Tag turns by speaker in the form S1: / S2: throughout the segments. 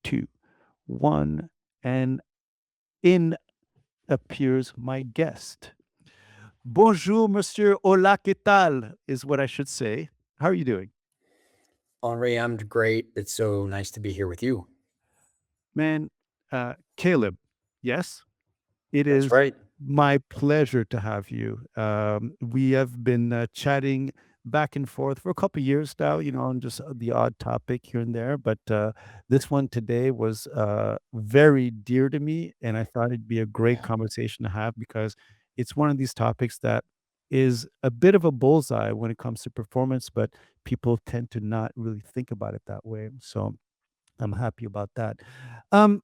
S1: two, one, and in appears my guest. Bonjour, monsieur. Hola, ¿qué tal? Is what I should say. How are you doing?
S2: Henri, I'm great. It's so nice to be here with you.
S1: Man, Caleb, yes, it
S2: That's
S1: is
S2: right.
S1: my pleasure to have you. We have been chatting back and forth for a couple of years now, on just the odd topic here and there. But this one today was very dear to me, and I thought it'd be a great
S2: Yeah.
S1: conversation to have because it's one of these topics that is a bit of a bullseye when it comes to performance, but people tend to not really think about it that way. So I'm happy about that. Um,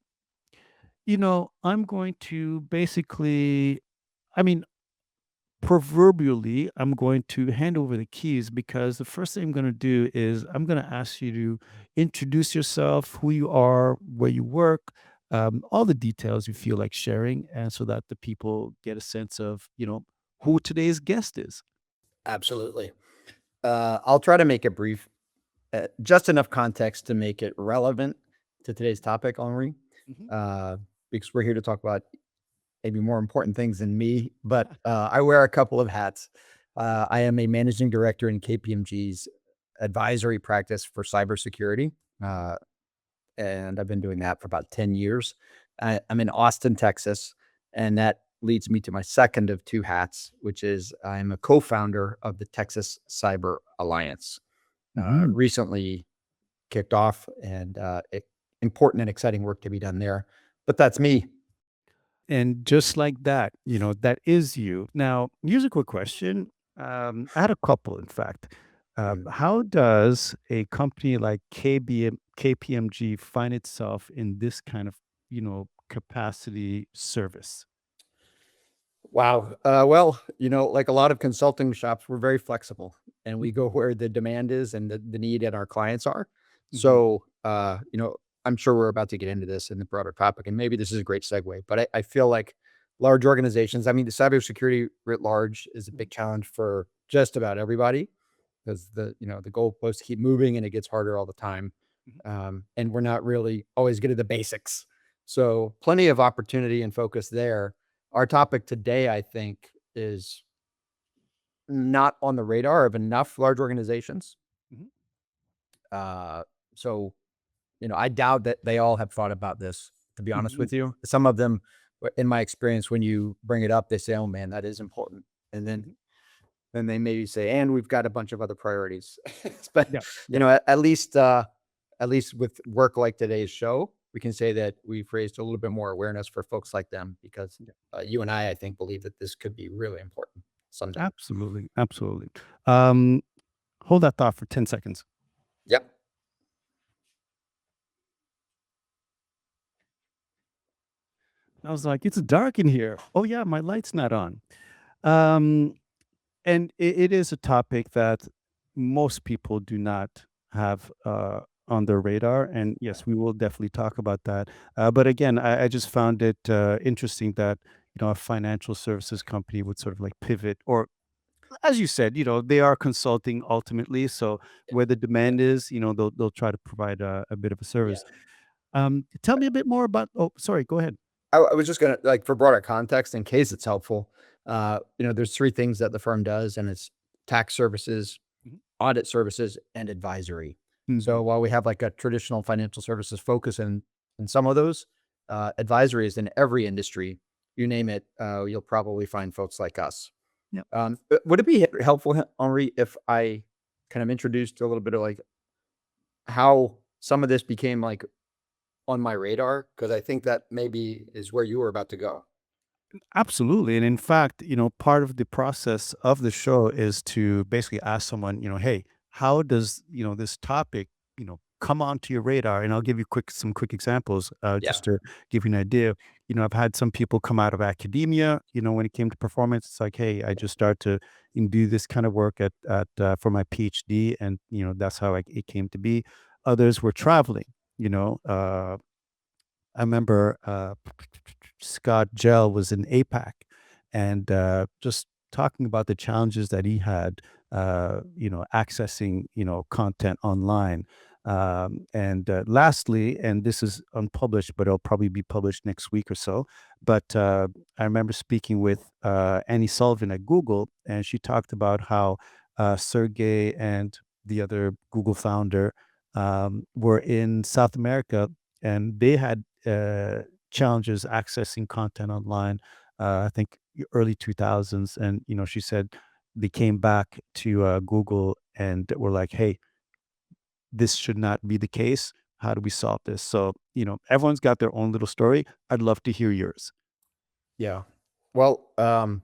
S1: I'm going to basically, I mean, proverbially, I'm going to hand over the keys because the first thing I'm going to do is I'm going to ask you to introduce yourself, who you are, where you work, all the details you feel like sharing, and so that the people get a sense of, who today's guest is.
S2: Absolutely. I'll try to make it brief, just enough context to make it relevant to today's topic, Henri,
S1: Mhm.
S2: uh, because we're here to talk about maybe more important things than me. But I wear a couple of hats. I am a managing director in KPMG's advisory practice for cybersecurity, uh, and I've been doing that for about 10 years. I'm in Austin, Texas, and that leads me to my second of two hats, which is I'm a co-founder of the Texas Cyber Alliance.
S1: Mhm.
S2: Recently kicked off, and important and exciting work to be done there. But that's me.
S1: And just like that, that is you. Now, here's a quick question. I had a couple, in fact.
S2: Mm.
S1: How does a company like KPMG find itself in this kind of, capacity service?
S2: Wow. Well, like a lot of consulting shops, we're very flexible and we go where the demand is and the need and our clients are.
S1: Mhm.
S2: So, I'm sure we're about to get into this in the broader topic, and maybe this is a great segue, but I feel like large organizations, I mean, the cybersecurity writ large is a big challenge for just about everybody because the goalposts keep moving and it gets harder all the time.
S1: Mhm.
S2: And we're not really always good at the basics. So plenty of opportunity and focus there. Our topic today, I think, is not on the radar of enough large organizations.
S1: Mhm.
S2: Uh, so, I doubt that they all have thought about this, to be honest
S1: Mhm.
S2: with you. Some of them, in my experience, when you bring it up, they say, oh man, that is important. And
S1: Mhm.
S2: then they maybe say, and we've got a bunch of other priorities. But,
S1: Yeah. Yeah.
S2: at least with work like today's show, we can say that we've raised a little bit more awareness for folks like them because
S1: Yeah.
S2: you and I think, believe that this could be really important someday.
S1: Absolutely. Absolutely. Um, Hold that thought for 10 seconds.
S2: Yep.
S1: I was like, it's dark in here. Oh, yeah, my light's not on. Um, and it is a topic that most people do not have on their radar. And yes, we will definitely talk about that. But again, I just found it interesting that a financial services company would sort of like pivot, or as you said, they are consulting ultimately. So where the
S2: Yeah.
S1: demand is, they'll try to provide a bit of a
S2: Yeah.
S1: service. Tell me a bit more about. Oh, sorry. Go ahead.
S2: I was just gonna like for broader context, in case it's helpful. There's three things that the firm does, and it's tax services,
S1: Mhm.
S2: audit services, and advisory. So
S1: Mhm.
S2: while we have like a traditional financial services focus in some of those, advisory is in every industry. You name it, you'll probably find folks like us.
S1: Yep.
S2: Would it be helpful, Henri, if I kind of introduced a little bit of like how some of this became like on my radar? Because I think that maybe is where you were about to go.
S1: Absolutely. And in fact, part of the process of the show is to basically ask someone, hey, how does, this topic, come onto your radar? And I'll give you some quick examples,
S2: Yeah.
S1: just to give you an idea. I've had some people come out of academia, when it came to performance. It's like, hey, I just started to do this kind of work for my PhD. And, that's how it came to be. Others were traveling, you know, I remember Scott Gell was in APAC and just talking about the challenges that he had, accessing, content online. And lastly, and this is unpublished, but it'll probably be published next week or so. But I remember speaking with Annie Sullivan at Google, and she talked about how Sergey and the other Google founder were in South America, and they had challenges accessing content online. I think early 2000s, and she said they came back to Google and were like, "Hey, this should not be the case. How do we solve this?" So, everyone's got their own little story. I'd love to hear yours.
S2: Yeah. Well, I'll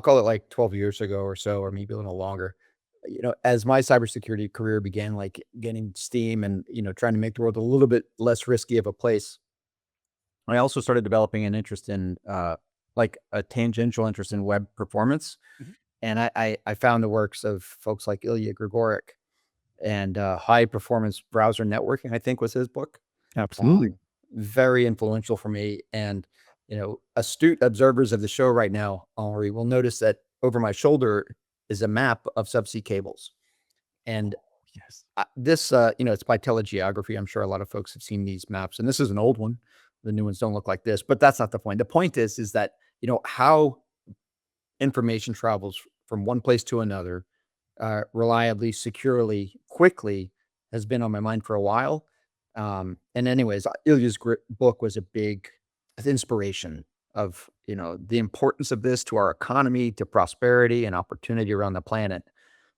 S2: call it like 12 years ago or so, or maybe a little longer. As my cybersecurity career began, like getting steam and trying to make the world a little bit less risky of a place, I also started developing an interest in, like a tangential interest in web performance.
S1: Mhm.
S2: And I found the works of folks like Ilya Grigorik and high performance browser networking, I think was his book.
S1: Absolutely.
S2: Um, Very influential for me. And, astute observers of the show right now, Henri, will notice that over my shoulder is a map of subsea cables. And
S1: Yes.
S2: it's by telegeography. I'm sure a lot of folks have seen these maps, and this is an old one. The new ones don't look like this, but that's not the point. The point is that, how information travels from one place to another, reliably, securely, quickly has been on my mind for a while. And anyways, Ilya's book was a big inspiration of, the importance of this to our economy, to prosperity and opportunity around the planet.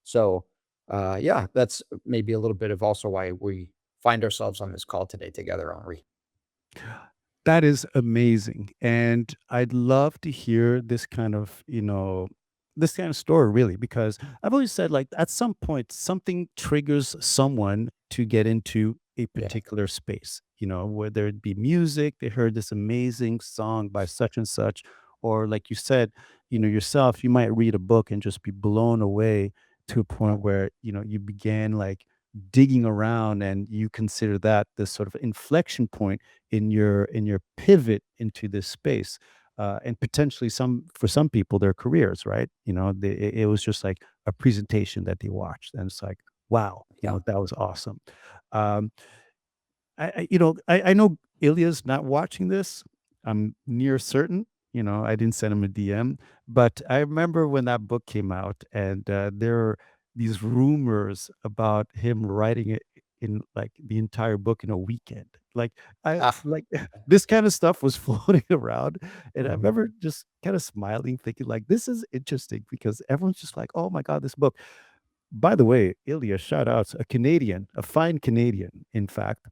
S2: So, yeah, that's maybe a little bit of also why we find ourselves on this call today together, Henri.
S1: That is amazing. And I'd love to hear this kind of story really, because I've always said like at some point something triggers someone to get into a
S2: Yeah.
S1: particular space, whether it be music, they heard this amazing song by such and such, or like you said, yourself, you might read a book and just be blown away to a point where, you began like digging around and you consider that this sort of inflection point in your pivot into this space, and potentially for some people their careers, right? It was just like a presentation that they watched and it's like, wow,
S2: Yeah.
S1: that was awesome. um, I know Ilya's not watching this. I'm near certain. I didn't send him a DM, but I remember when that book came out, and there are these rumors about him writing it in like the entire book in a weekend. Like I
S2: Ah,
S1: like this kind of stuff was floating around, and I
S2: mhm.
S1: remember just kind of smiling, thinking like, this is interesting because everyone's just like, oh my god, this book. By the way, Ilya, shout outs, a Canadian, a fine Canadian, in fact.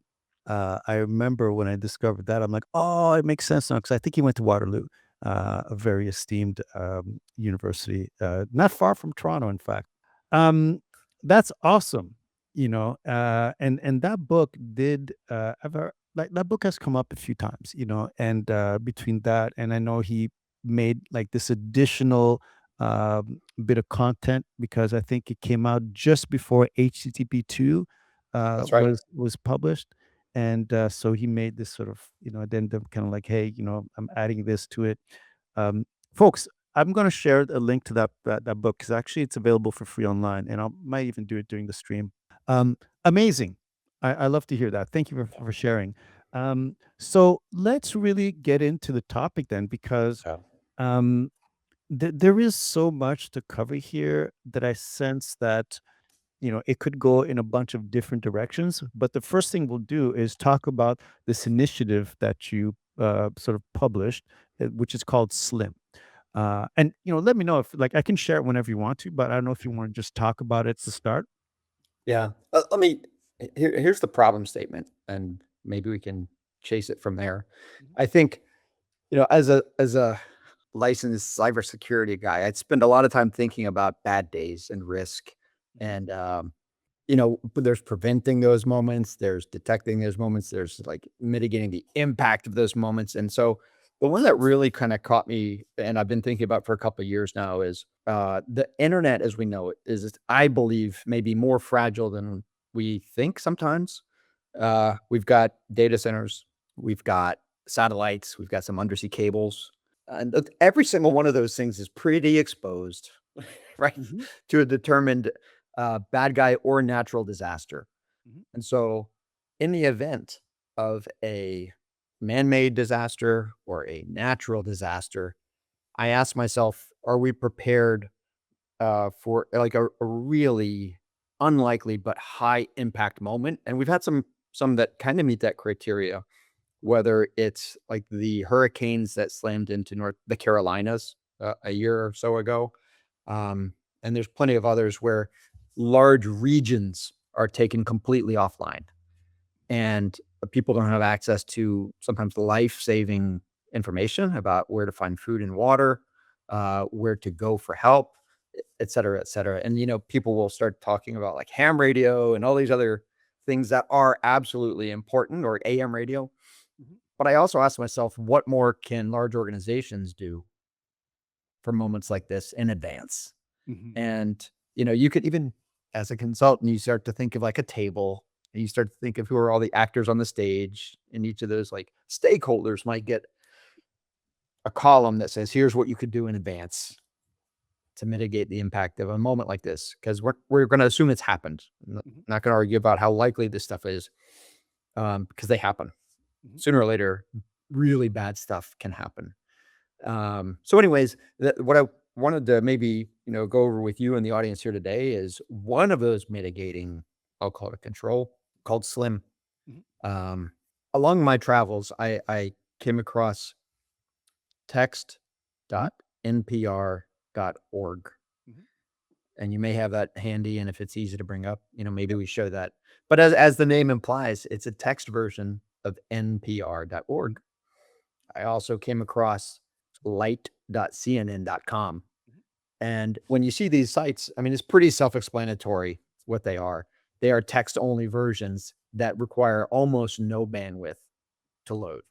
S1: I remember when I discovered that, I'm like, "Oh, it makes sense now," because I think he went to Waterloo, a very esteemed, university, not far from Toronto, in fact. Um, that's awesome, and that book did, like, that book has come up a few times, and, between that and I know he made, like, this additional, bit of content because I think it came out just before HTTP 2,
S2: That's right.
S1: was published, and, so he made this sort of, addendum kinda like, "Hey, I'm adding this to it." Folks, I'm gonna share a link to that book because actually it's available for free online, and I might even do it during the stream. Amazing. I love to hear that. Thank you for sharing. So let's really get into the topic then because,
S2: Yeah.
S1: um, there is so much to cover here that I sense that it could go in a bunch of different directions. But the first thing we'll do is talk about this initiative that you sort of published, which is called Slim. And let me know if like I can share it whenever you want to, but I don't know if you want to just talk about it to start.
S2: Yeah. Let me here's the problem statement, and maybe we can chase it from there.
S1: Mhm.
S2: I think, as a licensed cybersecurity guy, I'd spend a lot of time thinking about bad days and risk.
S1: Mhm.
S2: And but there's preventing those moments, there's detecting those moments, there's like mitigating the impact of those moments. And so the one that really kind of caught me, and I've been thinking about for a couple of years now, is the internet as we know it is, I believe, maybe more fragile than we think sometimes. We've got data centers, we've got satellites, we've got some undersea cables, and every single one of those things is pretty exposed, right,
S1: Mhm.
S2: to a determined bad guy or natural disaster.
S1: Mhm.
S2: And so in the event of a man-made disaster or a natural disaster, I ask myself, are we prepared for like a really unlikely but high impact moment? And we've had some that kind of meet that criteria, whether it's like the hurricanes that slammed into the Carolinas a year or so ago. And there's plenty of others where large regions are taken completely offline and people don't have access to sometimes life-saving information about where to find food and water, where to go for help, et cetera, et cetera. And, people will start talking about like ham radio and all these other things that are absolutely important, or AM radio.
S1: Mhm.
S2: But I also ask myself, what more can large organizations do for moments like this in advance?
S1: Mhm.
S2: And, you could even, as a consultant, you start to think of like a table and you start to think of who are all the actors on the stage. And each of those like stakeholders might get a column that says, here's what you could do in advance to mitigate the impact of a moment like this. Cause we're going to assume it's happened.
S1: Mhm.
S2: Not going to argue about how likely this stuff is, because they happen
S1: Mhm.
S2: sooner or later. Really bad stuff can happen. So anyways, what I wanted to maybe, go over with you and the audience here today is one of those mitigating, I'll call it a control, called SLIM.
S1: Mhm.
S2: Um, Along my travels, I came across
S1: Mhm.
S2: text.npr.org.
S1: Mhm.
S2: And you may have that handy, and if it's easy to bring up, maybe we show that. But as the name implies, it's a text version of npr.org. I also came across Lite.cnn.com.
S1: Mhm.
S2: And when you see these sites, I mean, it's pretty self-explanatory what they are. They are text-only versions that require almost no bandwidth to load.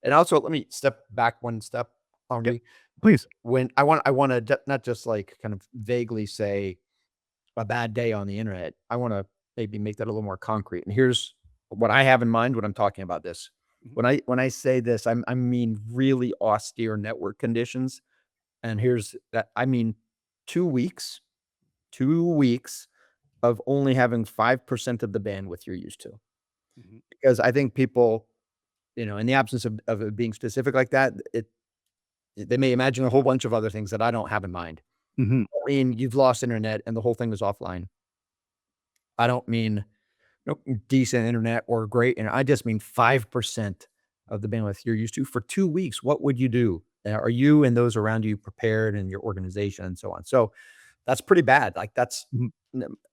S2: And also, let me step back one step,
S1: Yep.
S2: Henri.
S1: Please.
S2: When I want to not just like kind of vaguely say a bad day on the internet, I want to maybe make that a little more concrete. And here's what I have in mind when I'm talking about this.
S1: Mhm.
S2: When I say this, I mean really austere network conditions. And here's that I mean 2 weeks, 2 weeks of only having 5% of the bandwidth you're used to.
S1: Mhm.
S2: Because I think people, in the absence of it being specific like that, they may imagine a whole bunch of other things that I don't have in mind.
S1: Mhm.
S2: I mean, you've lost internet and the whole thing is offline. I don't mean decent internet or great, and I just mean 5% of the bandwidth you're used to for 2 weeks. What would you do? Are you and those around you prepared, and your organization and so on? So that's pretty bad. Like that's
S1: Mhm.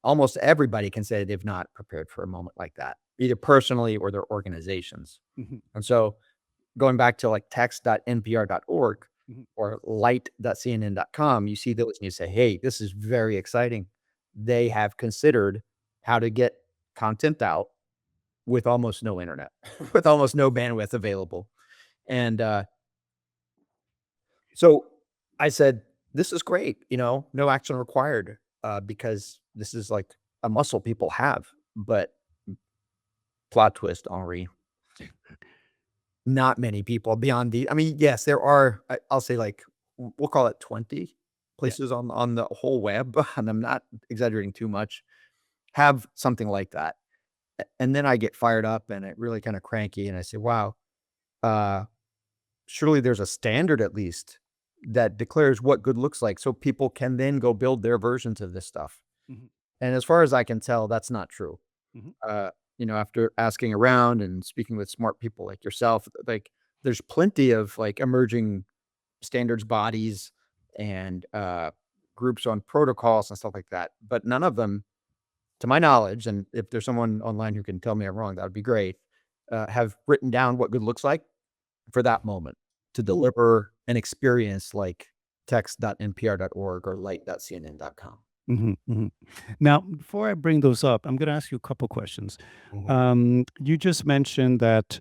S2: almost everybody can say they've not prepared for a moment like that, either personally or their organizations.
S1: Mhm.
S2: And so going back to like text.npr.org
S1: Mhm.
S2: or light.cnn.com, you see those and you say, hey, this is very exciting. They have considered how to get content out with almost no internet, with almost no bandwidth available. And so I said, this is great, no action required, because this is like a muscle people have. But plot twist, Henri, not many people beyond I mean, yes, there are, I'll say like, we'll call it 20
S1: Yeah.
S2: places on the whole web, and I'm not exaggerating too much, have something like that. And then I get fired up and it really kind of cranky, and I say, wow, uh, surely there's a standard at least that declares what good looks like so people can then go build their versions of this stuff.
S1: Mhm.
S2: And as far as I can tell, that's not true.
S1: Mhm.
S2: uh, After asking around and speaking with smart people like yourself, like there's plenty of like emerging standards bodies and groups on protocols and stuff like that. But none of them, to my knowledge, and if there's someone online who can tell me I'm wrong, that would be great, have written down what good looks like for that moment to deliver an experience like text.npr.org or light.cnn.com.
S1: Mhm. Mhm. Now, before I bring those up, I'm gonna ask you a couple questions.
S2: Mhm.
S1: You just mentioned that,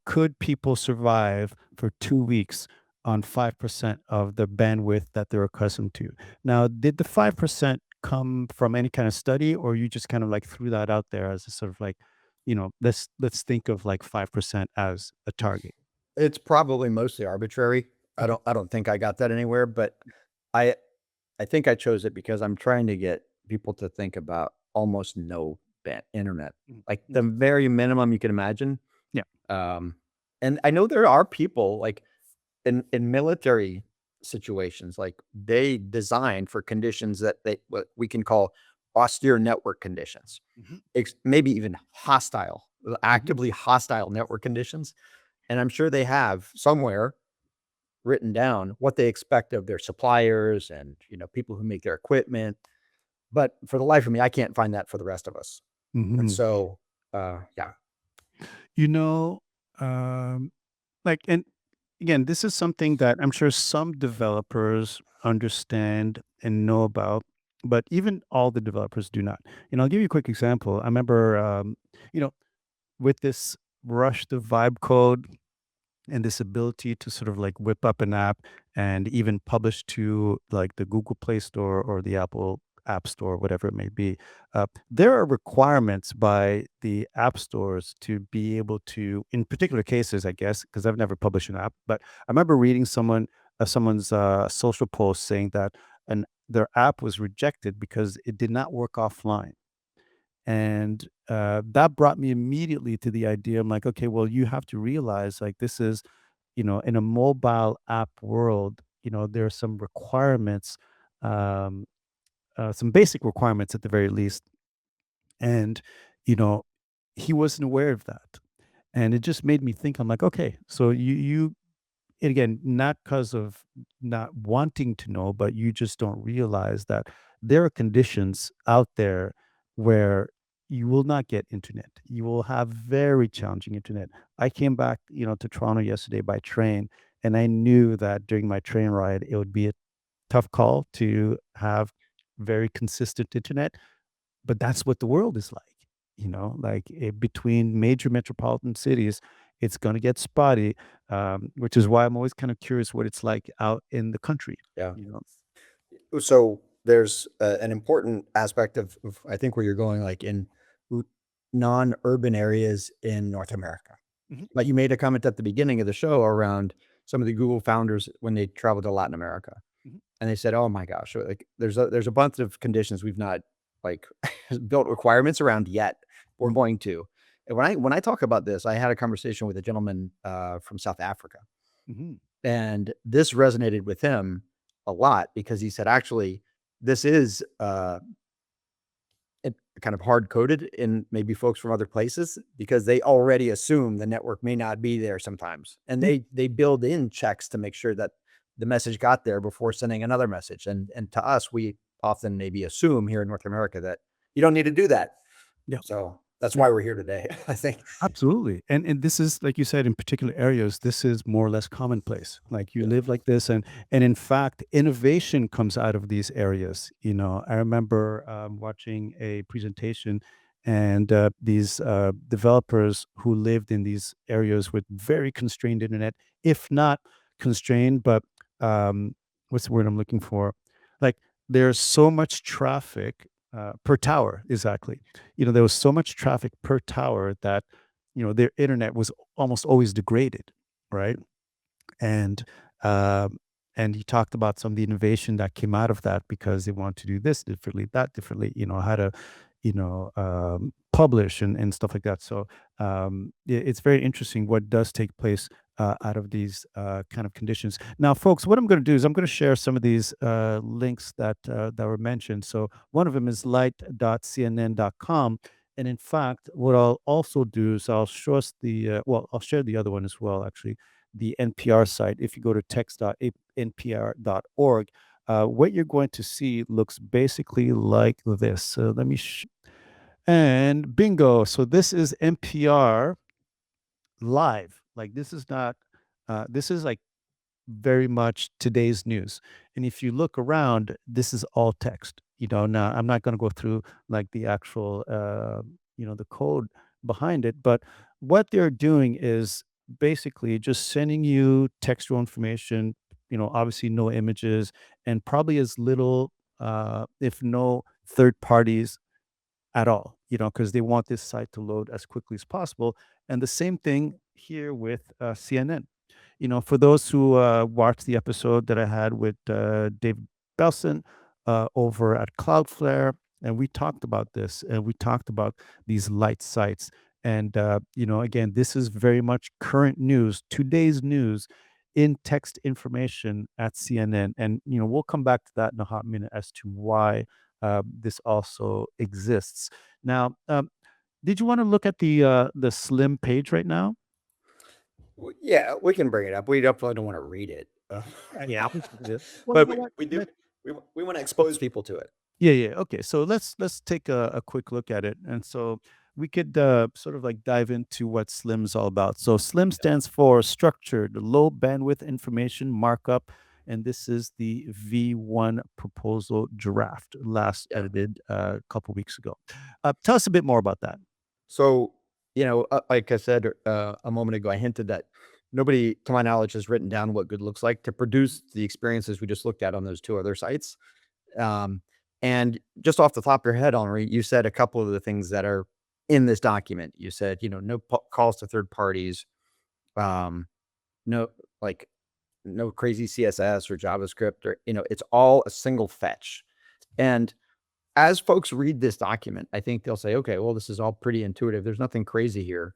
S1: could people survive for 2 weeks on 5% of the bandwidth that they're accustomed to? Now, did the 5% come from any kind of study, or you just kind of like threw that out there as a sort of like, let's think of like 5% as a target?
S2: It's probably mostly arbitrary. I
S1: Okay.
S2: don't think I got that anywhere, but I I think I chose it because I'm trying to get people to think about almost no internet,
S1: Mm,
S2: like the
S1: okay.
S2: very minimum you can imagine.
S1: Yeah.
S2: Um, and I know there are people like in military situations, like they design for conditions that what we can call austere network conditions,
S1: Mhm,
S2: maybe even hostile,
S1: mhm,
S2: actively hostile network conditions. And I'm sure they have somewhere written down what they expect of their suppliers and people who make their equipment. But for the life of me, I can't find that for the rest of us. And
S1: mhm.
S2: so, yeah,
S1: You know, um, like, and again, this is something that I'm sure some developers understand and know about, but even all the developers do not. I'll give you a quick example. I remember, you know, with this rush to vibe code and this ability to sort of like whip up an app and even publish to like the Google Play Store or the Apple App Store, whatever it may be. There are requirements by the app stores to be able to, in particular cases, I guess, because I've never published an app, but I remember reading someone's social post saying that their app was rejected because it did not work offline. And that brought me immediately to the idea. I'm like, okay, well, you have to realize like this is, in a mobile app world, there are some requirements, um, some basic requirements at the very least. And, you know, he wasn't aware of that. And it just made me think, I'm like, okay, so and again, not because of not wanting to know, but you just don't realize that there are conditions out there where you will not get internet. You will have very challenging internet. I came back, to Toronto yesterday by train, and I knew that during my train ride, it would be a tough call to have very consistent internet, but that's what the world is like, like between major metropolitan cities, it's going to get spotty, which is why I'm always kind of curious what it's like out in the country,
S2: yeah.
S1: you know.
S2: So there's an important aspect of I think where you're going, like in r- non-urban areas in North America.
S1: Mhm,
S2: Like you made a comment at the beginning of the show around some of the Google founders when they traveled to Latin America,
S1: mhm,
S2: and they said, "Oh my gosh, like there's a bunch of conditions we've not like built requirements around yet. We're
S1: mhm,
S2: going to." And when I talk about this, I had a conversation with a gentleman from South Africa,
S1: mhm,
S2: and this resonated with him a lot because he said, actually, this is kind of hard coded in maybe folks from other places because they already assume the network may not be there sometimes. And
S1: yeah,
S2: they build in checks to make sure that the message got there before sending another message. And to us, we often maybe assume here in North America that you don't need to do that.
S1: yeah.
S2: So that's why we're here today, I think.
S1: Absolutely. And this is like you said, in particular areas, this is more or less commonplace. Like you
S2: Yeah.
S1: live like this, and in fact, innovation comes out of these areas. I remember watching a presentation, and these developers who lived in these areas with very constrained internet, if not constrained, but what's the word I'm looking for? Like there's so much traffic per tower, exactly. There was so much traffic per tower that their internet was almost always degraded, right? And um, and he talked about some of the innovation that came out of that because they wanted to do this differently, that differently, how to, publish and stuff like that. So it's very interesting what does take place out of these kind of conditions. Now, folks, what I'm going to do is I'm going to share some of these links that were mentioned. So one of them is light.cnn.com. And in fact, what I'll also do is I'll show us I'll share the other one as well, actually, the NPR site. If you go to text.npr.org, what you're going to see looks basically like this. So let me, and bingo. So this is NPR live. Like this is not, this is like very much today's news. And if you look around, this is all text. Now I'm not going to go through like the actual, the code behind it, but what they're doing is basically just sending you textual information. Obviously no images, and probably as little, if no third parties at all. Because they want this site to load as quickly as possible. And the same thing here with CNN. For those who watched the episode that I had with David Belson over at Cloudflare, And we talked about this, and we talked about these light sites. And, again, this is very much current news, today's news in text information at CNN. And, we'll come back to that in a hot minute as to why this also exists. Now, did you want to look at the Slim page right now?
S2: Yeah, we can bring it up. We definitely don't want to read it,
S1: Yeah, we should do this. Well, you
S2: but
S1: know what?
S2: we do we want to expose people to it.
S1: Yeah, yeah. Okay, so let's take a quick look at it, and so we could sort of like dive into what SLIM is all about. So SLIM stands for Structured Low Bandwidth Information Markup, and this is the V1 proposal draft, last
S2: Yeah.
S1: edited a couple weeks ago. Tell us a bit more about that.
S2: So, like I said a moment ago, I hinted that nobody, to my knowledge, has written down what good looks like to produce the experiences we just looked at on those two other sites. Um, and just off the top of your head, Henri, you said a couple of the things that are in this document. You said, no calls to third parties, um, no like no crazy CSS or JavaScript, or it's all a single fetch. And as folks read this document, I think they'll say, okay, well, this is all pretty intuitive. There's nothing crazy here.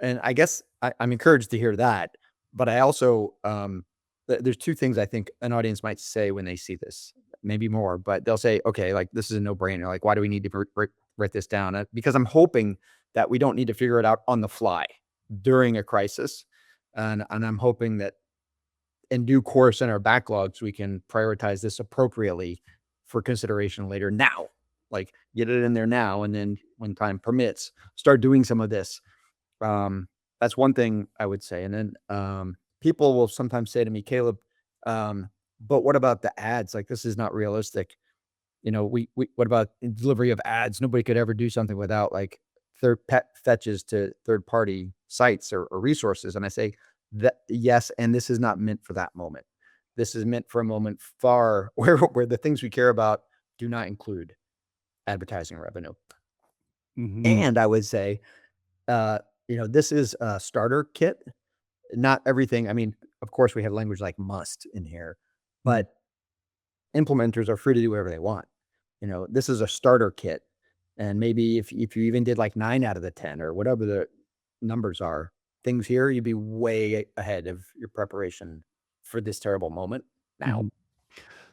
S2: And I guess I'm encouraged to hear that. But I also, there's two things I think an audience might say when they see this, maybe more, but they'll say, okay, like this is a no brainer. Like, why do we need to write this down? Because I'm hoping that we don't need to figure it out on the fly during a crisis. And I'm hoping that in due course in our backlogs, we can prioritize this appropriately for consideration later now. Like get it in there now, and then when time permits, start doing some of this. That's one thing I would say. And then people will sometimes say to me, Caleb, but what about the ads? Like this is not realistic. We what about delivery of ads? Nobody could ever do something without like third pet fetches to third party sites or resources. And I say that yes, and this is not meant for that moment. This is meant for a moment far where the things we care about do not include advertising revenue.
S1: Hmm.
S2: And I would say, this is a starter kit. Not everything. I mean, of course, we have language like must in here, but implementers are free to do whatever they want. This is a starter kit. And maybe if you even did like 9 out of the 10 or whatever the numbers are, things here, you'd be way ahead of your preparation for this terrible moment now.
S1: Hmm.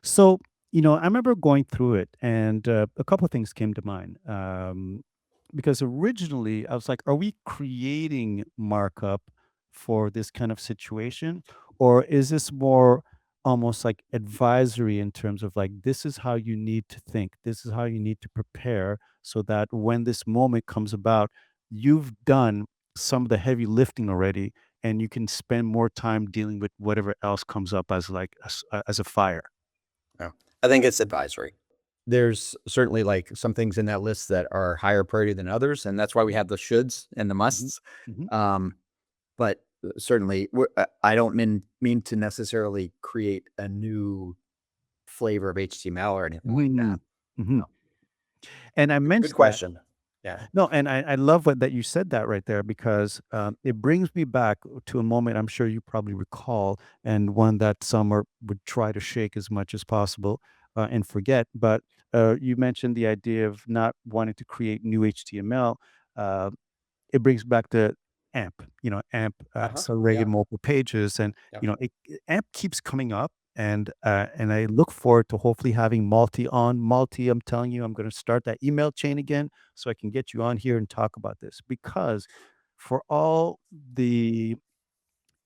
S1: So, I remember going through it, and a couple of things came to mind. Because originally I was like, are we creating markup for this kind of situation? Or is this more almost like advisory in terms of like, this is how you need to think, this is how you need to prepare so that when this moment comes about, you've done some of the heavy lifting already and you can spend more time dealing with whatever else comes up as like as a fire.
S2: Yeah. I think it's advisory. There's certainly like some things in that list that are higher priority than others, and that's why we have the shoulds and the
S1: Mhm,
S2: musts.
S1: mhm.
S2: But certainly, I don't mean to necessarily create a new flavor of HTML or anything like that.
S1: Mhm, mhm.
S2: No.
S1: And I
S2: Good
S1: mentioned that.
S2: question. Yeah.
S1: No, and I love what that you said that right there because it brings me back to a moment I'm sure you probably recall, and one that would try to shake as much as possible and forget. But you mentioned the idea of not wanting to create new HTML. Uh, it brings back the AMP, AMP,
S2: Uh-huh.
S1: accelerated
S2: Yeah.
S1: multiple pages, and
S2: Yep.
S1: AMP keeps coming up, and I look forward to hopefully having multi on multi. I'm telling you, I'm going to start that email chain again so I can get you on here and talk about this because for all the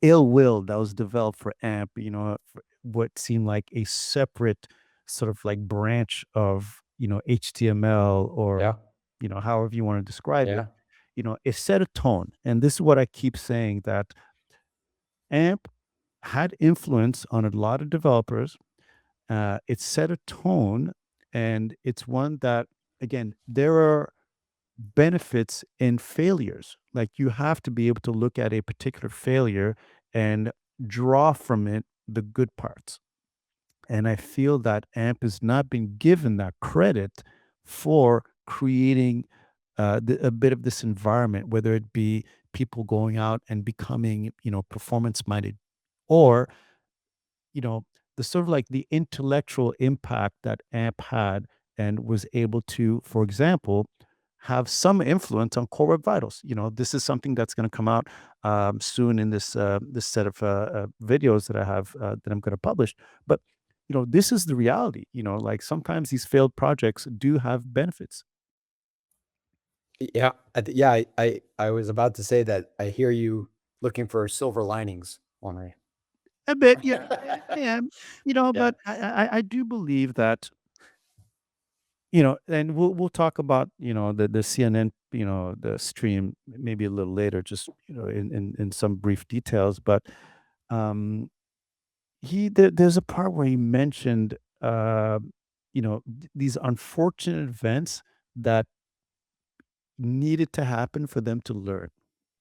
S1: ill will that was developed for AMP, for what seemed like a separate sort of like branch of HTML or
S2: Yeah.
S1: however you want to describe it,
S2: Yeah.
S1: it set a tone. And this is what I keep saying that AMP had influence on a lot of developers. It set a tone, and it's one that, again, there are benefits in failures. Like you have to be able to look at a particular failure and draw from it the good parts. And I feel that AMP has not been given that credit for creating a bit of this environment, whether it be people going out and becoming, performance minded, or, you know, the sort of like the intellectual impact that AMP had and was able to, for example, have some influence on core web vitals. This is something that's going to come out soon in this set of videos that I have that I'm going to publish. But this is the reality. Like sometimes these failed projects do have benefits.
S2: Yeah, yeah. I was about to say that I hear you looking for silver linings, Henri.
S1: A bit, yeah, I am.
S2: Yeah.
S1: But I do believe that and we'll talk about the CNN the stream maybe a little later, just in some brief details. But um there's a part where he mentioned these unfortunate events that needed to happen for them to learn.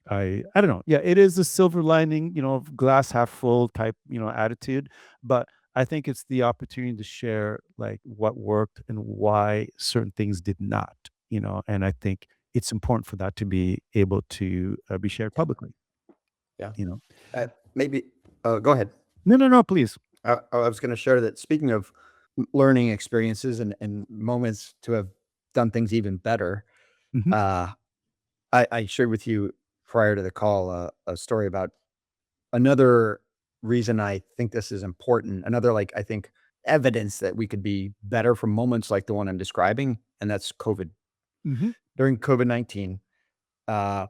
S1: I don't know. Yeah, it is a silver lining, glass half full type, attitude. But I think it's the opportunity to share like what worked and why certain things did not. And I think it's important for that to be able to be shared
S2: Yeah.
S1: publicly.
S2: Yeah.
S1: You know.
S2: Maybe. Go ahead.
S1: No, no, no, please.
S2: I was going to share that. Speaking of learning experiences and moments to have done things even better,
S1: Hmm.
S2: uh, I shared with you prior to the call a story about another reason I think this is important. Another, like, I think, evidence that we could be better from moments like the one I'm describing, and that's COVID.
S1: Hmm.
S2: During COVID-19, uh,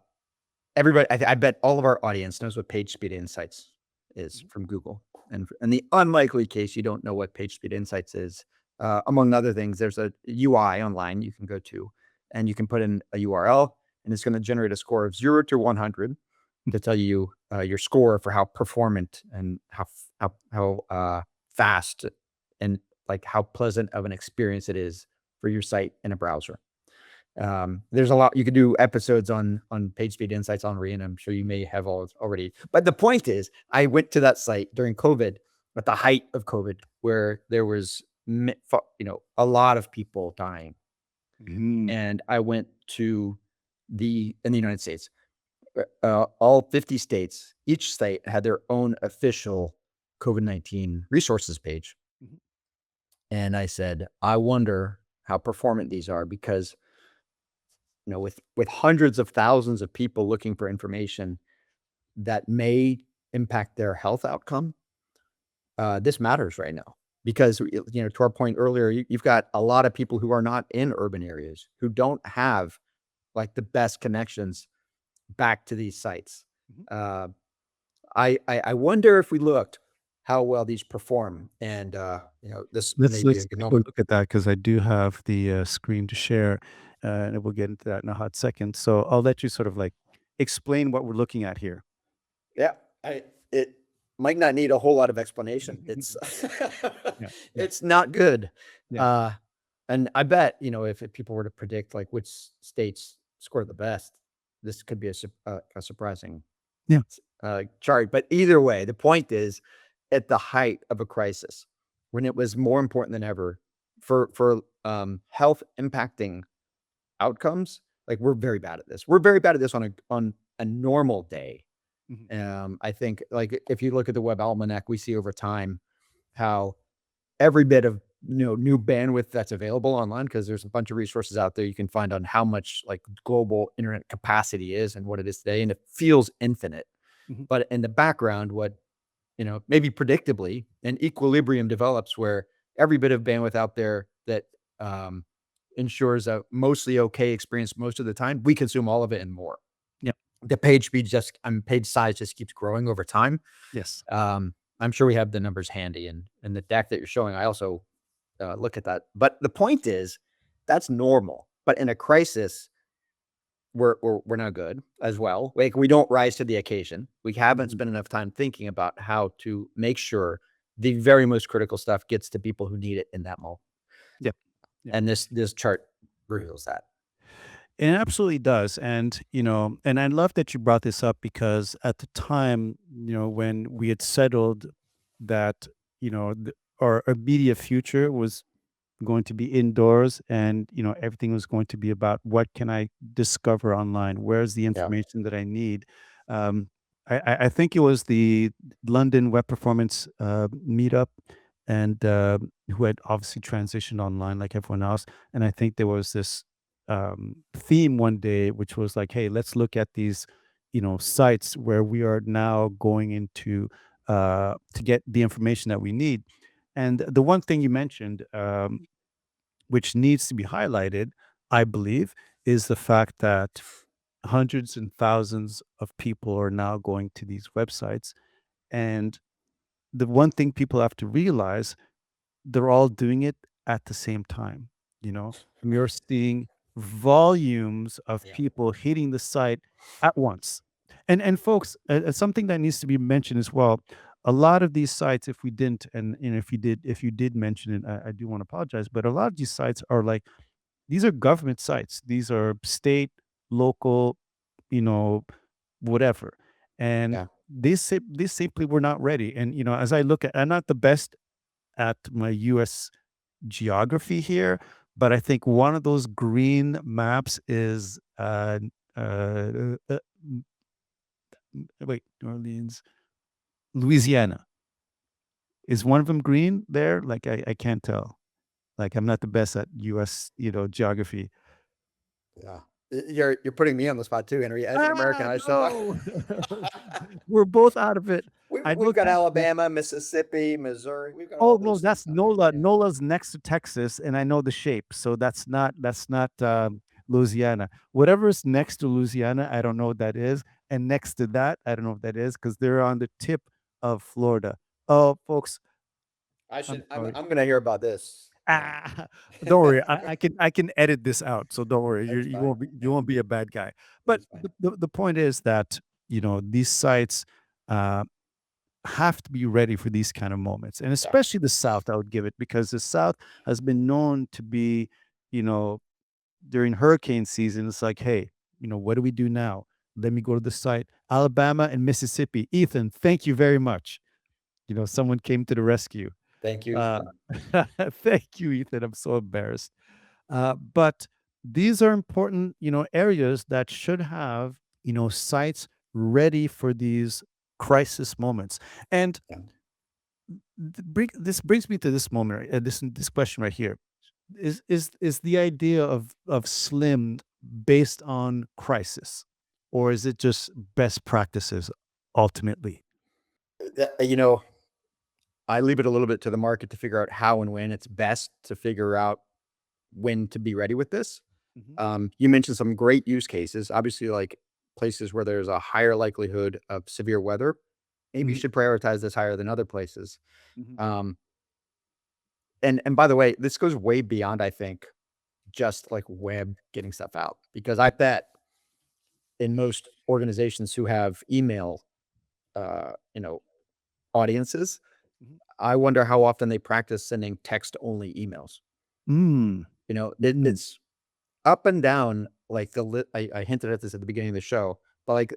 S2: everybody, I bet all of our audience knows what page speed insights is from Google. And in the unlikely case you don't know what page speed insights is, among other things, there's a UI online you can go to, and you can put in a URL, and it's going to generate a score of 0 to 100 to tell you your score for how performant and how fast and like how pleasant of an experience it is for your site in a browser. There's a lot you could do episodes on PageSpeed Insights on Re, and I'm sure you may have all already. But the point is, I went to that site during COVID, at the height of COVID, where there was a lot of people dying,
S1: Hmm.
S2: and I went to in the United States, all 50 states. Each state had their own official COVID-19 resources page, and I said, I wonder how performant these are because with hundreds of thousands of people looking for information that may impact their health outcome, this matters right now because to our point earlier, you've got a lot of people who are not in urban areas who don't have like the best connections back to these sites. Uh, I wonder if we looked how well these perform, and this may be a
S1: Let's
S2: good
S1: take a
S2: moment.
S1: look at that because I do have the screen to share, and we'll get into that in a hot second. So I'll let you sort of like explain what we're looking at here.
S2: Yeah, it might not need a whole lot of explanation. It's
S1: Yeah, yeah,
S2: it's not good.
S1: yeah.
S2: Uh, and I bet, if people were to predict like which states score the best, this could be a surprising
S1: Yeah.
S2: chart. But either way, the point is, at the height of a crisis, when it was more important than ever for health impacting outcomes, like we're very bad at this. We're very bad at this on a normal day.
S1: Mhm.
S2: I think, like, if you look at the Web Almanac, we see over time how every bit of new bandwidth that's available online, because there's a bunch of resources out there you can find on how much like global internet capacity is and what it is today, and it feels infinite.
S1: Mhm.
S2: But in the background, what maybe predictably, an equilibrium develops where every bit of bandwidth out there that um, ensures a mostly okay experience most of the time, we consume all of it and more.
S1: Yeah.
S2: The page speed page size just keeps growing over time.
S1: Yes.
S2: I'm sure we have the numbers handy, and the deck that you're showing. I also look at that. But the point is, that's normal. But in a crisis, we're not good as well. Like we don't rise to the occasion. We haven't
S1: Mhm.
S2: spent enough time thinking about how to make sure the very most critical stuff gets to people who need it in that moment.
S1: Yeah. Yeah.
S2: And this chart reveals that.
S1: It absolutely does. And I love that you brought this up because at the time, when we had settled that, our immediate future was going to be indoors and, everything was going to be about what can I discover online? Where's the
S2: Yeah.
S1: information that I need? Um, I think it was the London Web Performance meetup. and who had obviously transitioned online like everyone else. And I think there was this theme one day, which was like, "Hey, let's look at these, sites where we are now going into to get the information that we need." And the one thing you mentioned, which needs to be highlighted, I believe, is the fact that hundreds and thousands of people are now going to these websites. And the one thing people have to realize, they're all doing it at the same time. You're seeing volumes of
S2: Yeah.
S1: people hitting the site at once. And folks, something that needs to be mentioned as well. A lot of these sites, if we didn't, and if you did mention it, I do want to apologize. But a lot of these sites are like, these are government sites. These are state, local, you know, whatever. And
S2: Yeah.
S1: they simply were not ready. And as I look at, I'm not the best at my US geography here, but I think one of those green maps is wait, New Orleans, Louisiana. Is one of them green there? Like I can't tell. Like I'm not the best at US, geography.
S2: Yeah. You're putting me on the spot too, Henry. As an American,
S1: Ah,
S2: I still
S1: no. We're both out of it. I
S2: we've
S1: know
S2: got
S1: Texas.
S2: Alabama, Mississippi, Missouri. We've got
S1: Oh,
S2: all
S1: no,
S2: those things
S1: that's
S2: down there.
S1: NOLA.
S2: Yeah.
S1: NOLA's next to Texas, and I know the shape, so that's not Louisiana. Whatever is next to Louisiana, I don't know what that is, and next to that, I don't know what that is, because 'cause they're on the tip of Florida. Oh, folks, I'm sorry.
S2: I'm gonna hear about this.
S1: Ah, don't worry, I can edit this out, so don't worry,
S2: That's
S1: you
S2: fine.
S1: won't be you won't be a bad guy. But
S2: That's fine.
S1: the point is that, these sites, uh have to be ready for these kind of moments, and
S2: Yeah.
S1: especially the South, I would give it, because the South has been known to be, you know, during hurricane season, it's like, "Hey, what do we do now? Let me go to the site." Alabama and Mississippi. Ethan, thank you very much. Someone came to the rescue.
S2: Thank you.
S1: Uh, thank you, Ethan. I'm so embarrassed. But these are important, areas that should have, sites ready for these crisis moments. And
S2: Yeah.
S1: this brings me to this moment, this question right here. Is the idea of Slim based on crisis, or is it just best practices ultimately?
S2: You know, I leave it a little bit to the market to figure out how and when it's best to figure out when to be ready with this.
S1: Mhm,
S2: You mentioned some great use cases. Obviously, like places where there's a higher likelihood of severe weather, maybe you
S1: mhm,
S2: should prioritize this higher than other places.
S1: mhm,
S2: Um, and by the way, this goes way beyond, I think, just like web getting stuff out, because I bet in most organizations who have email, uh, you know, audiences,
S1: mhm.
S2: I wonder how often they practice sending text only emails.
S1: Mm, mm.
S2: It's up and down. Like I hinted at this at the beginning of the show, but like,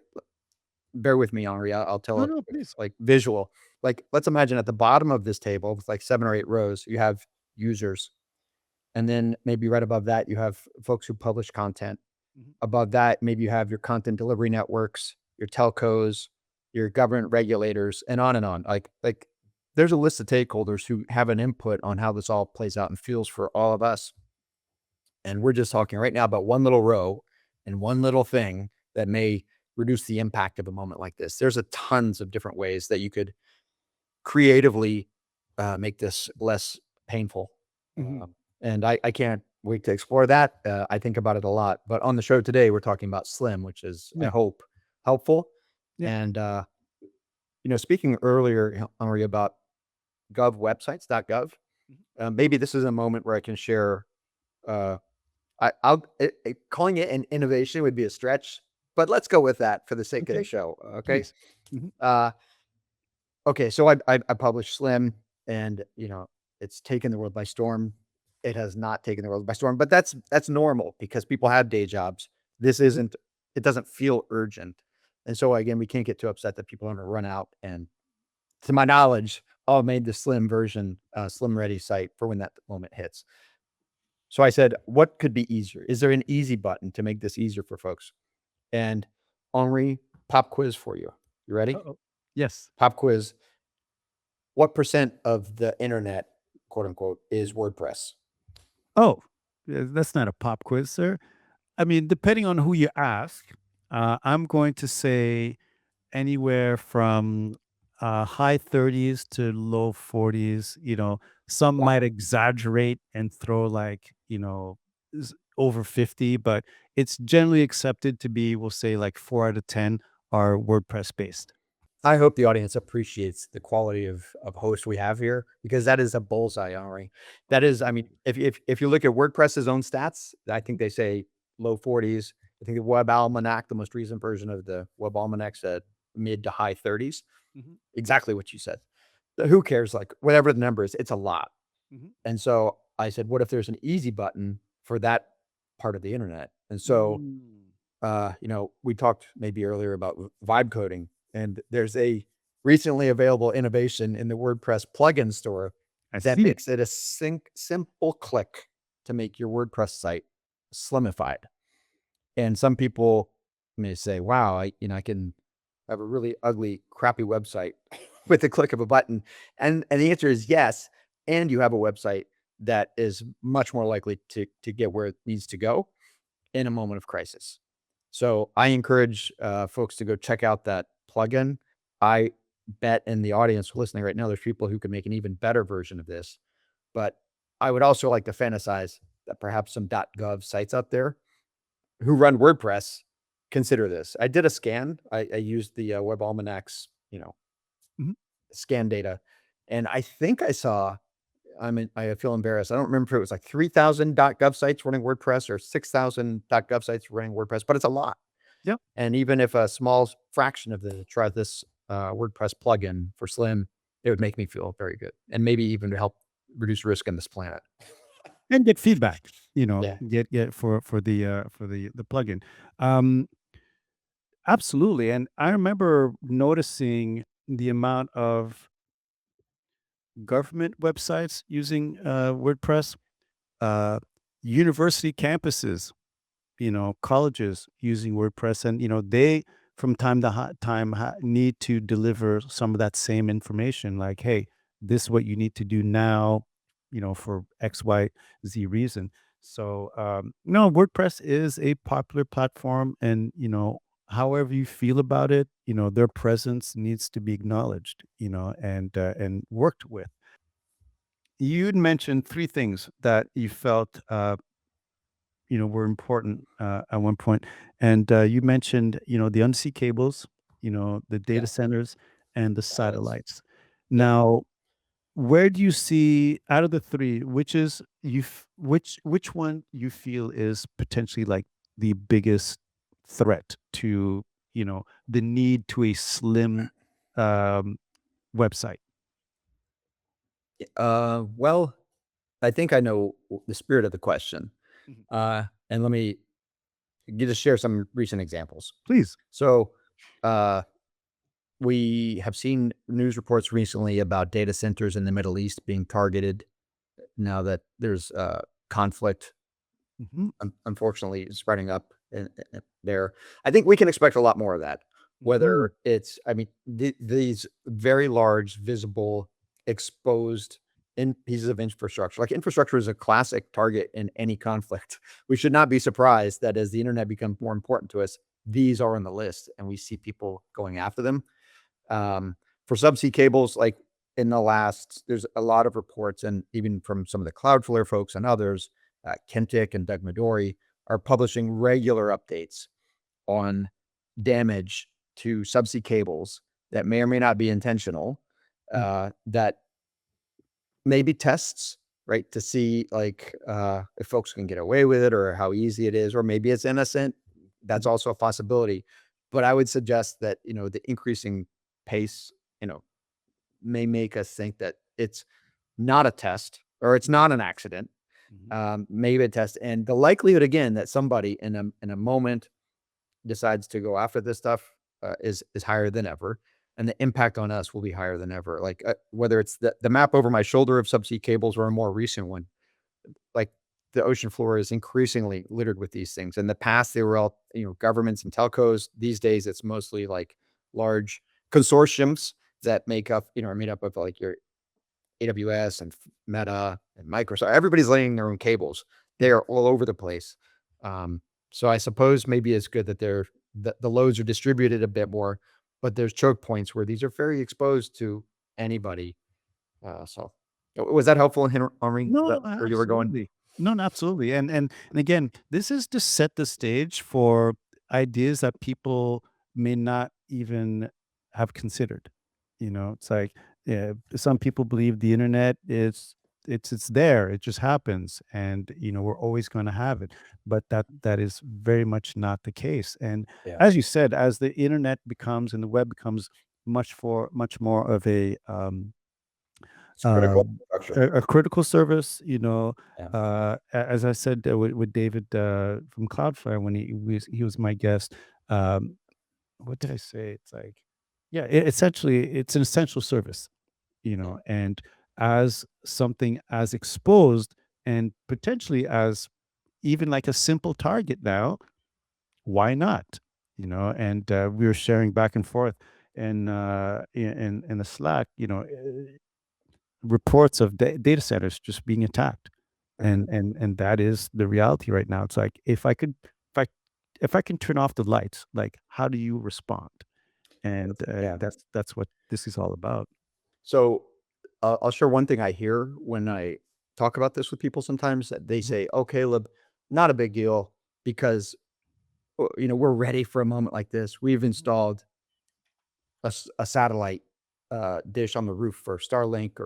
S2: bear with me, Henri. I'll tell
S1: No,
S2: a
S1: no,
S2: quick,
S1: please.
S2: like visual. Like, let's imagine at the bottom of this table with like 7 or 8 rows, you have users, and then maybe right above that, you have folks who publish content.
S1: Mhm,
S2: Above that, maybe you have your content delivery networks, your telcos, your government regulators, and on and on. Like there's a list of stakeholders who have an input on how this all plays out and feels for all of us. And we're just talking right now about one little row and one little thing that may reduce the impact of a moment like this. There's a tons of different ways that you could creatively make this less painful.
S1: mhm.
S2: And I can't wait to explore that. I think about it a lot. But on the show today, we're talking about Slim, which is, I
S1: Yeah,
S2: hope, helpful.
S1: yeah.
S2: And, speaking earlier, Henri, about gov websites, .gov,
S1: Mhm.
S2: maybe this is a moment where I can share. Uh, calling it an innovation would be a stretch, but let's go with that for the sake of the
S1: Okay,
S2: show. Okay.
S1: please. Mhm,
S2: Uh, Okay, so I published Slim, and, it's taken the world by storm. It has not taken the world by storm, but that's normal because people have day jobs. This
S1: mhm,
S2: isn't it doesn't feel urgent. And so, again, we can't get too upset that people are gonna run out, and to my knowledge, all made the Slim version, Slim Ready site for when that moment hits. So I said, "What could be easier? Is there an easy button to make this easier for folks?" And Henri, pop quiz for you. You ready?
S1: uh-oh. Yes.
S2: Pop quiz. what percent of the internet, quote unquote, is WordPress?
S1: Oh, that's not a pop quiz, sir. I mean, depending on who you ask, I'm going to say anywhere from high 30s to low 40s. Some
S2: Wow.
S1: might exaggerate and throw like, over 50, but it's generally accepted to be, we'll say like 4 out of 10 are WordPress based.
S2: I hope the audience appreciates the quality of host we have here, because that is a bullseye, Henri. That is, I mean, if you look at WordPress's own stats, I think they say low 40s. I think the Web Almanac, the most recent version of the Web Almanac, said mid to high 30s.
S1: Mhm,
S2: Exactly what you said. Who cares? Like whatever the number is, it's a lot.
S1: mhm.
S2: And so I said, what if there's an easy button for that part of the internet? And so
S1: Mm,
S2: we talked maybe earlier about vibe coding, and there's a recently available innovation in the WordPress plugin store
S1: I
S2: that
S1: see it.
S2: makes it a simple click to make your WordPress site slimified. And some people may say, "Wow, I can have a really ugly, crappy website with the click of a button." And the answer is yes. And you have a website that is much more likely to get where it needs to go in a moment of crisis. So I encourage folks to go check out that plugin. I bet in the audience listening right now, there's people who can make an even better version of this. But I would also like to fantasize that perhaps some .gov sites out there who run WordPress consider this. I did a scan. I used the Web Almanac's,
S1: Mhm.
S2: scan data, and I think I saw. I feel embarrassed. I don't remember if it was like 3,000 .gov sites running WordPress or 6,000 .gov sites running WordPress, but it's a lot.
S1: Yep.
S2: And even if a small fraction of the try this WordPress plugin for Slim, it would make me feel very good, and maybe even to help reduce risk on this planet.
S1: And get feedback,
S2: Yeah.
S1: get for the plugin. Um, Absolutely. And I remember noticing the amount of government websites using WordPress, uh, university campuses, colleges using WordPress, and they from time need to deliver some of that same information. Like, hey, this is what you need to do now, for X, Y, Z reason. So, no, WordPress is a popular platform, and however you feel about it, their presence needs to be acknowledged, and worked with. You'd mentioned three things that you felt were important at one point. And you mentioned, the undersea cables, the
S2: Yeah.
S1: data centers, and the
S2: Satellites.
S1: satellites.
S2: Yeah.
S1: Now, where do you see out of the three, which one you feel is potentially like the biggest threat to, the need to a slim um, website?
S2: Well, I think I know the spirit of the question.
S1: Mhm.
S2: And let me just share some recent examples.
S1: Please.
S2: So, uh, we have seen news reports recently about data centers in the Middle East being targeted now that there's conflict,
S1: Hmm.
S2: unfortunately, spreading up there. I think we can expect a lot more of that.
S1: Hmm.
S2: Whether it's, I mean, these very large, visible, exposed in pieces of infrastructure. Like infrastructure is a classic target in any conflict. We should not be surprised that as the internet becomes more important to us, these are on the list, and we see people going after them. For subsea cables, like there's a lot of reports, and even from some of the Cloudflare folks and others, Kentic and Doug Midori are publishing regular updates on damage to subsea cables that may or may not be intentional, that may be tests, right? To see like if folks can get away with it or how easy it is, or maybe it's innocent. That's
S1: Hmm.
S2: also a possibility. But I would suggest that, the increasing pace, may make us think that it's not a test or it's not an accident,
S1: Hmm.
S2: maybe a test. And the likelihood, again, that somebody in a moment decides to go after this stuff is higher than ever, and the impact on us will be higher than ever. Like whether it's the map over my shoulder of subsea cables or a more recent one, like the ocean floor is increasingly littered with these things. In the past, they were all governments and telcos. These days, it's mostly like large consortiums that make up, are made up of like your AWS and Meta and Microsoft. Everybody's laying their own cables. They
S1: Mhm.
S2: are all over the place. Um, so I suppose maybe it's good that the loads are distributed a bit more, but there's choke points where these are very exposed to anybody. Was that helpful, Henri? Is
S1: No,
S2: that where you were going?
S1: absolutely. No, no, absolutely. And again, this is to set the stage for ideas that people may not even have considered. It's like, yeah, some people believe the internet is it's there, it just happens, and we're always going to have it. But that is very much not the case. And
S2: Yeah,
S1: as you said, as the internet becomes and the web becomes much more of
S2: it's critical
S1: um,
S2: infrastructure.
S1: a critical service,
S2: Yeah.
S1: as I said with David from Cloudflare when he was my guest. Um, what did I say? It's like, yeah, essentially, it's an essential service,
S2: Yeah.
S1: and as something as exposed and potentially as even like a simple target now, why not? And we were sharing back and forth in the Slack, reports of data centers just being attacked,
S2: Mhm.
S1: and that is the reality right now. It's like, if I can turn off the lights, like, how do you respond? And
S2: Yeah.
S1: that's what this is all about.
S2: So, I'll share one thing I hear when I talk about this with people sometimes that they
S1: Mhm,
S2: say, "Oh, Caleb, not a big deal because, we're ready for a moment like this. We've
S1: mhm,
S2: installed a satellite, dish on the roof for Starlink,"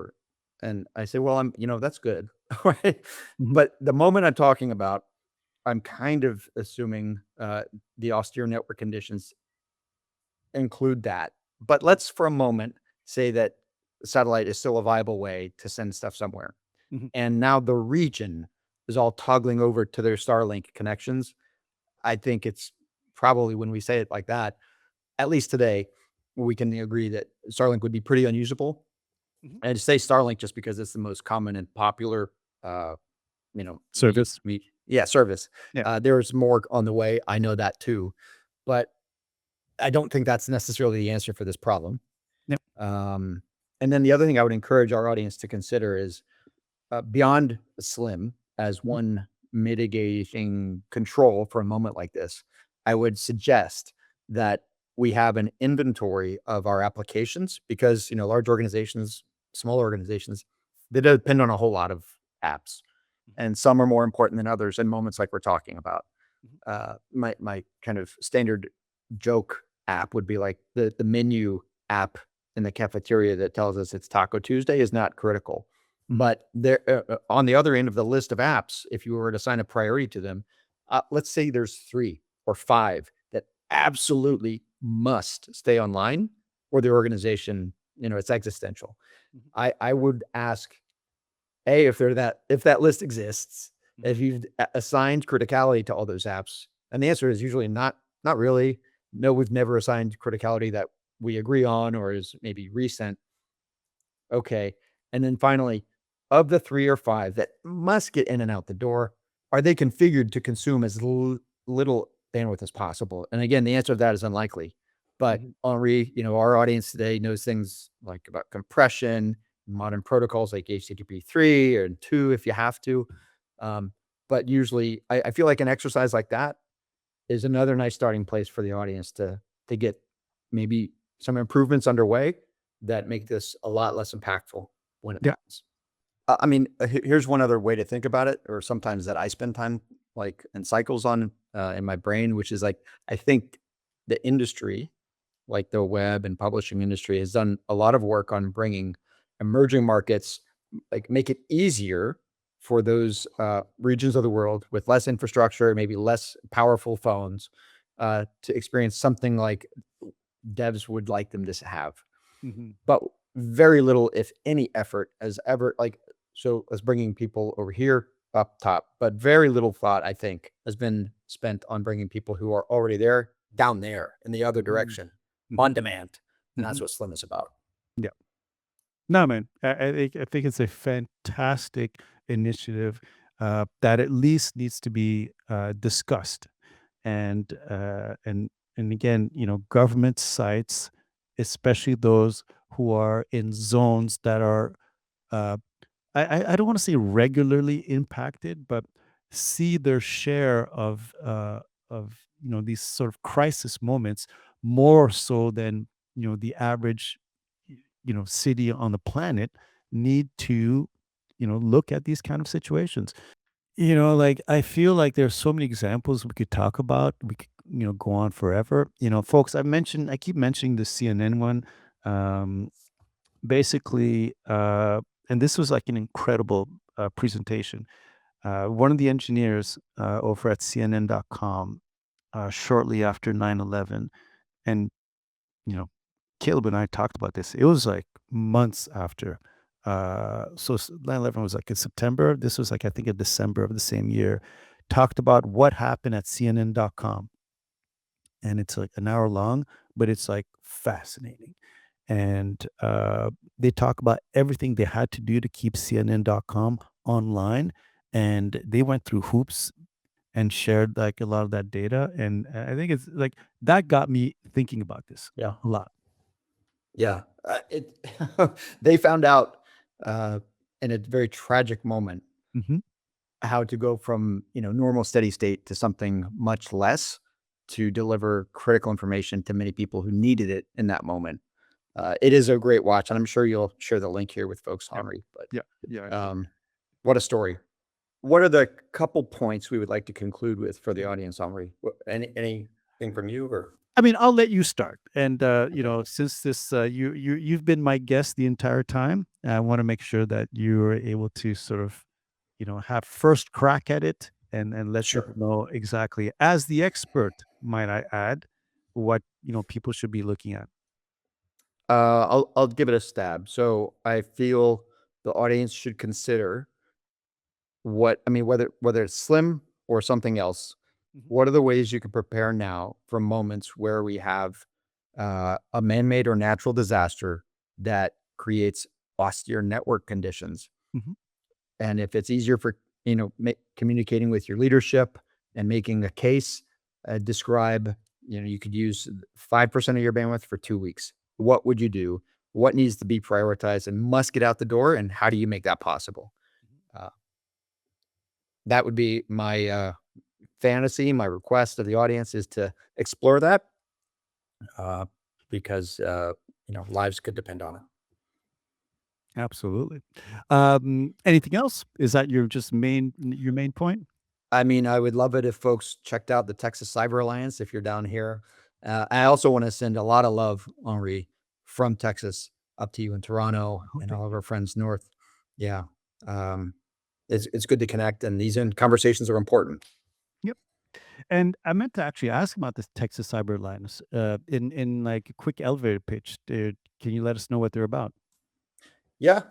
S2: and I say, "Well, that's good." Right?
S1: mhm,
S2: But the moment I'm talking about, I'm kind of assuming, the austere network conditions include that. But
S1: mhm,
S2: let's for a moment say that satellite is still a viable way to send stuff somewhere.
S1: mhm,
S2: And now the region is all toggling over to their Starlink connections. I think it's probably when we say it like that, at least today, we can agree that Starlink would be pretty unusable.
S1: mhm.
S2: And I say Starlink just because it's the most common and popular, uh,
S1: Service.
S2: yeah, service.
S1: Yeah.
S2: There's more on the way. I know that too, but I don't think that's necessarily the answer for this problem.
S1: Yep.
S2: Um, and then the other thing I would encourage our audience to consider is beyond Slim as
S1: Mhm,
S2: one mitigating control for a moment like this. I would suggest that we have an inventory of our applications because, large organizations, small organizations, they depend on a whole lot of apps,
S1: mhm,
S2: and some are more important than others in moments like we're talking about.
S1: mhm,
S2: My kind of standard joke app would be like the menu app in the cafeteria that tells us it's Taco Tuesday is not critical.
S1: mhm,
S2: But there, on the other end of the list of apps, if you were to assign a priority to them, let's say there's 3 or 5 that absolutely must stay online, or the organization, it's existential.
S1: mhm,
S2: I would ask a, if that list exists,
S1: mhm,
S2: if you've assigned criticality to all those apps, and the answer is usually not really. No, we've never assigned criticality that we agree on or is maybe recent. Okay. And then finally, of the 3 or 5 that must get in and out the door, are they configured to consume as little bandwidth as possible? And again, the answer to that is unlikely. But
S1: mhm.
S2: Henri, our audience today knows things like about compression, modern protocols like HTTP 3 or 2 if you have to. Um, but usually I feel like an exercise like that is another nice starting place for the audience to get maybe some improvements underway that make this a lot less impactful when it
S1: Yeah.
S2: happens. I mean, here's one other way to think about it, or sometimes that I spend time like in cycles on in my brain, which is like I think the industry, like the web and publishing industry, has done a lot of work on bringing emerging markets, like make it easier for those regions of the world with less infrastructure, maybe less powerful phones, to experience something like devs would like them to have.
S1: Mhm.
S2: But very little, if any, effort has ever like so as bringing people over here up top, but very little thought I think has been spent on bringing people who are already there down there in the other
S1: Mhm.
S2: direction on
S1: Mhm.
S2: demand, and that's
S1: Mhm.
S2: what Slim is about.
S1: Yeah. No, man. I think it's a fantastic initiative that at least needs to be discussed, and again, government sites, especially those who are in zones that are uh, I don't want to say regularly impacted, but see their share of these sort of crisis moments more so than the average city on the planet need to look at these kind of situations. Like I feel like there's so many examples we could talk about. We could go on forever. Folks, I keep mentioning the CNN one. Um, basically, and this was like an incredible presentation. One of the engineers over at CNN.com shortly after 9/11, and you know, Caleb and I talked about this. It was like months after. 9/11 was like in September. This was like, I think, in December of the same year. Talked about what happened at CNN.com. And it's like an hour long, but it's like fascinating. And they talk about everything they had to do to keep CNN.com online. And they went through hoops and shared like a lot of that data. And I think it's like that got me thinking about this
S2: Yeah.
S1: a lot.
S2: Yeah. It they found out, uh, in a very tragic moment
S1: Hmm.
S2: how to go from, normal steady state to something much less to deliver critical information to many people who needed it in that moment. It is a great watch, and I'm sure you'll share the link here with folks,
S1: Yeah.
S2: Henri, but,
S1: Yeah. Yeah.
S2: um, what a story. What are the couple points we would like to conclude with for the audience, Henri? Anything from you or?
S1: I mean, I'll let you start. And
S2: Okay.
S1: since this you've been my guest the entire time, I want to make sure that you're able to sort of, have first crack at it and let people
S2: Sure.
S1: know exactly, as the expert, might I add, what people should be looking at.
S2: I'll give it a stab. So I feel the audience should consider whether it's slim or something else,
S1: Mhm.
S2: what are the ways you can prepare now for moments where we have a man-made or natural disaster that creates austere network conditions?
S1: Mhm.
S2: And if it's easier for communicating with your leadership and making a case, describe. You could use 5% of your bandwidth for 2 weeks. What would you do? What needs to be prioritized and must get out the door? And how do you make that possible? Uh, that would be my fantasy. My request of the audience is to explore that uh, because lives could depend on it.
S1: Absolutely. Anything else? Is that your main point?
S2: I mean, I would love it if folks checked out the Texas Cyber Alliance if you're down here. I also want to send a lot of love, Henri, from Texas up to you in Toronto
S1: Oh,
S2: and
S1: thank
S2: all of
S1: you.
S2: our friends north. Yeah. Um, it's good to connect, and these conversations are important.
S1: Yep. And I meant to actually ask about this Texas Cyber Alliance in like a quick elevator pitch. Can you let us know what they're about?
S2: Yeah.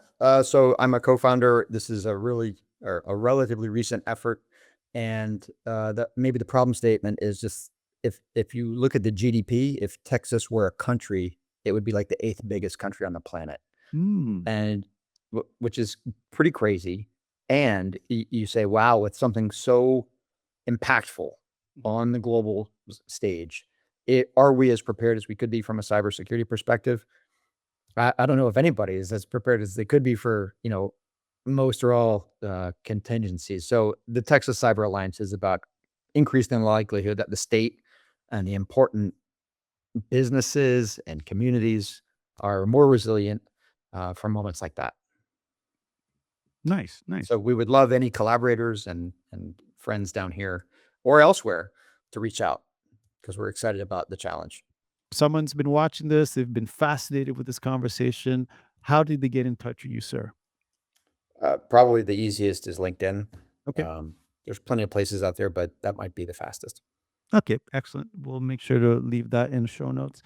S2: So I'm a co-founder. This is a really or a relatively recent effort, and maybe the problem statement is just if you look at the GDP, if Texas were a country, it would be like the eighth biggest country on the planet,
S1: Mm.
S2: and which is pretty crazy. And you say, wow, with something so impactful
S1: Mhm.
S2: on the global stage, are we as prepared as we could be from a cybersecurity perspective? I don't know if anybody is as prepared as they could be for, most or all contingencies. So the Texas Cyber Alliance is about increasing the likelihood that the state and the important businesses and communities are more resilient for moments like that.
S1: Nice, nice.
S2: So we would love any collaborators and friends down here or elsewhere to reach out because we're excited about the challenge.
S1: Someone's been watching this. They've been fascinated with this conversation. How did they get in touch with you, sir?
S2: Probably the easiest is LinkedIn.
S1: Okay.
S2: Um, there's plenty of places out there, but that might be the fastest.
S1: Okay. Excellent. We'll make sure to leave that in the show notes.